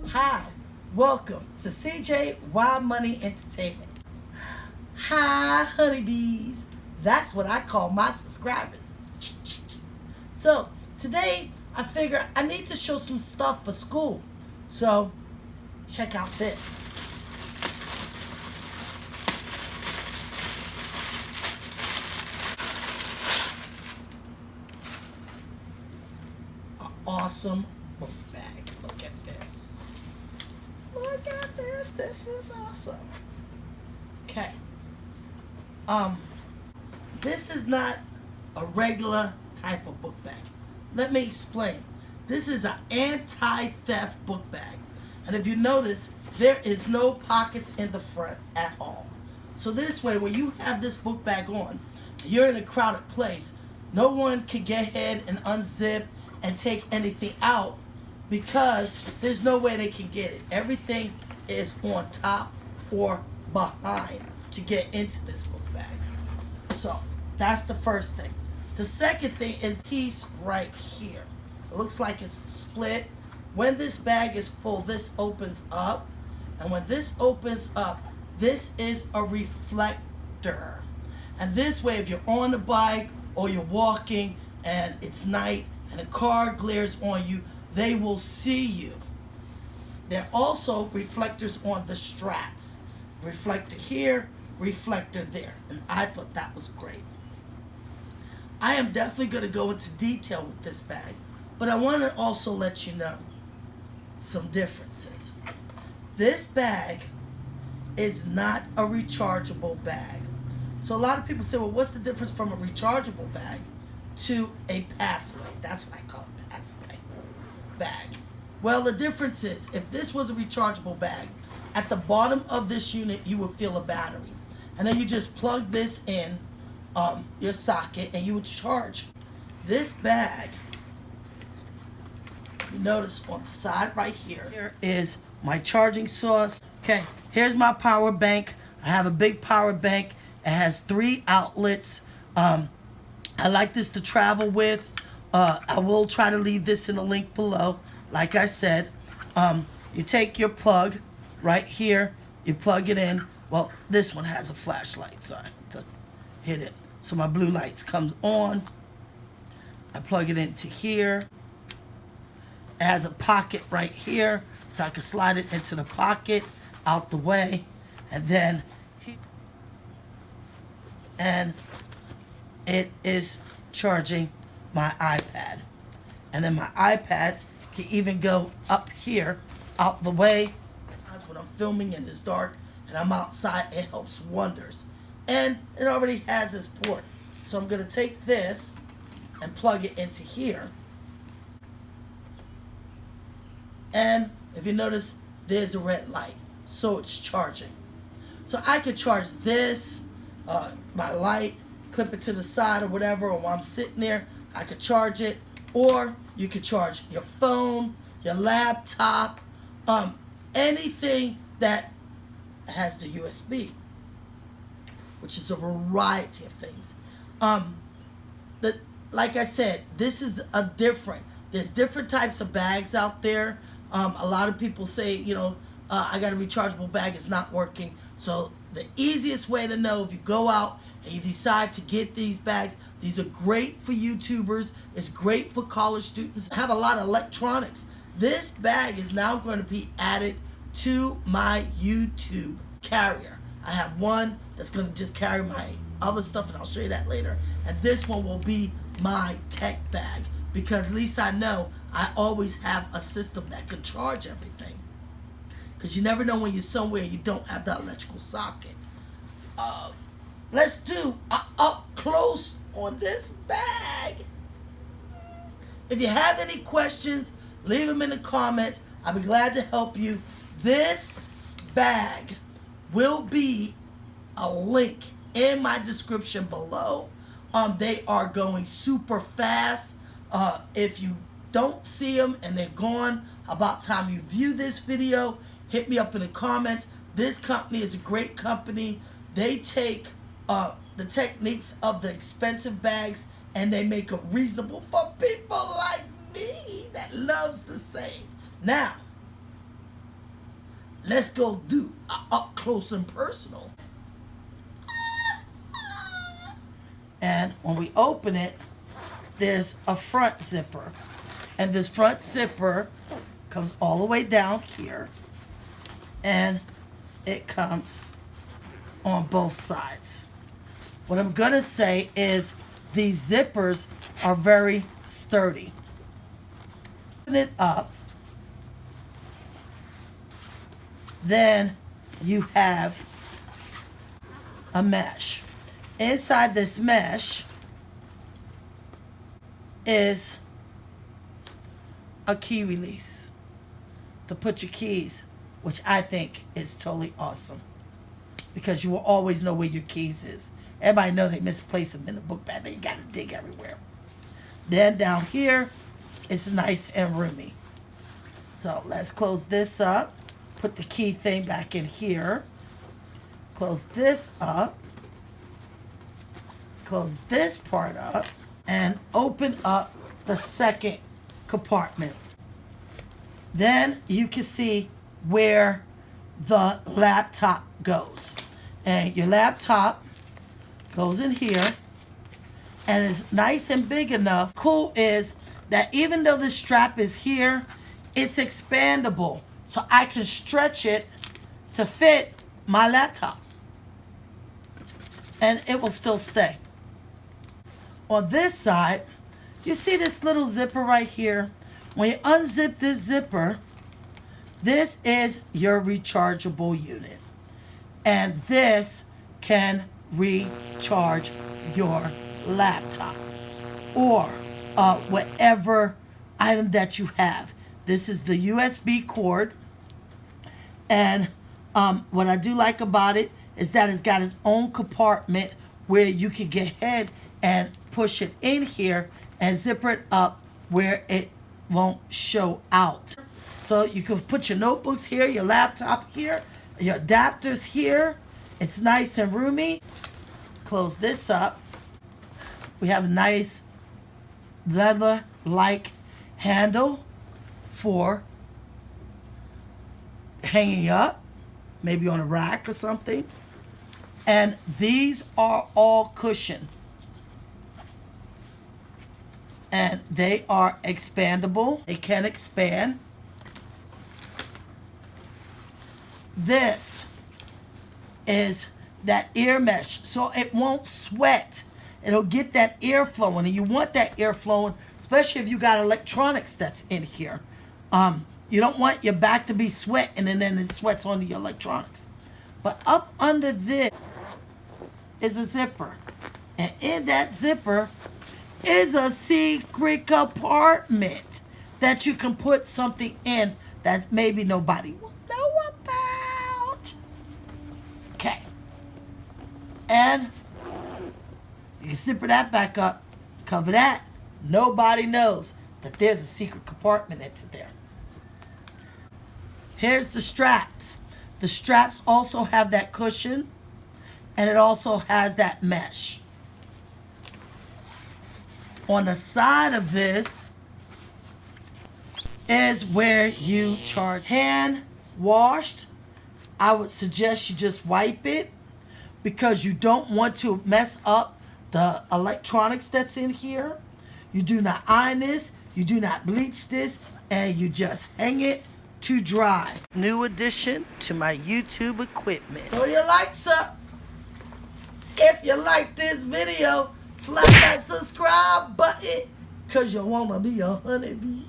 Hi, welcome to CJ Wild Money Entertainment. Hi, honeybees. That's what I call my subscribers. So, today I figure I need to show some stuff for school. So, check out this. An awesome book bag. Look at this. Look at this. This is awesome. Okay. This is not a regular type of book bag. Let me explain. This is an anti-theft book bag. And if you notice, there is no pockets in the front at all. So this way, when you have this book bag on, you're in a crowded place, no one can get ahead and unzip and take anything out because there's no way they can get it. Everything is on top or behind to get into this book bag. So that's the first thing. The second thing is piece right here. It looks like it's split. When this bag is full, this opens up. And when this opens up, this is a reflector. And this way, if you're on the bike or you're walking and it's night and a car glares on you, they will see you. There are also reflectors on the straps. Reflector here, reflector there. And I thought that was great. I am definitely going to go into detail with this bag, but I want to also let you know some differences. This bag is not a rechargeable bag. So a lot of people say, well, what's the difference from a rechargeable bag to a passaway? That's what I call it, passaway bag. Well, the difference is, if this was a rechargeable bag, at the bottom of this unit, you would feel a battery. And then you just plug this in your socket and you would charge. This bag, you notice on the side right here is my charging source. Okay, here's my power bank. I have a big power bank. It has 3 outlets. I like this to travel with. I will try to leave this in the link below. Like I said, you take your plug right here, you plug it in. Well, this one has a flashlight, so I have to hit it. So my blue lights comes on. I plug it into here. It has a pocket right here, so I can slide it into the pocket, out the way, and then it is charging my iPad. And then my iPad can even go up here, out the way. When I'm filming and it's dark and I'm outside, it helps wonders. And it already has this port. So I'm going to take this and plug it into here. And if you notice, there's a red light. So it's charging. So I could charge this, my light, clip it to the side or whatever, or while I'm sitting there, I could charge it. Or you could charge your phone, your laptop, anything that has the USB, which is a variety of things. Like I said, this is there's different types of bags out there. A lot of people say, I got a rechargeable bag, it's not working. So the easiest way to know, if you go out and you decide to get these bags, these are great for YouTubers. It's great for college students. I have a lot of electronics. This bag is now going to be added to my YouTube carrier. I have one that's going to just carry my other stuff, and I'll show you that later. And this one will be my tech bag, because at least I know I always have a system that can charge everything. Because you never know when you're somewhere you don't have that electrical socket. Let's do an up close on this bag. If you have any questions, leave them in the comments. I'll be glad to help you. This bag will be a link in my description below. They are going super fast. If you don't see them and they're gone, about time you view this video, hit me up in the comments. This company is a great company. They take the techniques of the expensive bags and they make them reasonable for people like me that loves to save. Now, let's go do up close and personal. And when we open it, there's a front zipper. And this front zipper comes all the way down here. And it comes on both sides. What I'm gonna say is these zippers are very sturdy. Open it up. Then you have a mesh. Inside this mesh is a key release to put your keys, which I think is totally awesome because you will always know where your keys is. Everybody know they misplace them in the book bag. They got to dig everywhere. Then down here, it's nice and roomy. So let's close this up. Put the key thing back in here. Close this up. Close this part up. And open up the second compartment. Then you can see where the laptop goes. And your laptop goes in here and is nice and big enough. Cool is that even though the strap is here, it's expandable. So I can stretch it to fit my laptop. And it will still stay. On this side, you see this little zipper right here? When you unzip this zipper, this is your rechargeable unit. And this can recharge your laptop or whatever item that you have. This is the USB cord. And what I do like about it is that it's got its own compartment where you can get ahead and push it in here and zipper it up where it won't show out. So you can put your notebooks here, your laptop here, your adapters here. It's nice and roomy. Close this up. We have a nice leather-like handle for hanging up, maybe on a rack or something. And these are all cushion. And they are expandable. They can expand. This is that ear mesh, so it won't sweat. It'll get that air flowing, and you want that air flowing, especially if you got electronics that's in here. You don't want your back to be sweating and then it sweats onto your electronics. But up under this is a zipper. And in that zipper is a secret compartment that you can put something in that maybe nobody will know about. Okay. And you can zipper that back up, cover that. Nobody knows that there's a secret compartment into there. Here's the straps. The straps also have that cushion, and it also has that mesh. On the side of this is where you charge. Hand washed, I would suggest you just wipe it because you don't want to mess up the electronics that's in here. You do not iron this, you do not bleach this, and you just hang it to dry. New addition to my YouTube equipment. Throw your likes up. If you like this video, slap that subscribe button because you want to be a honeybee.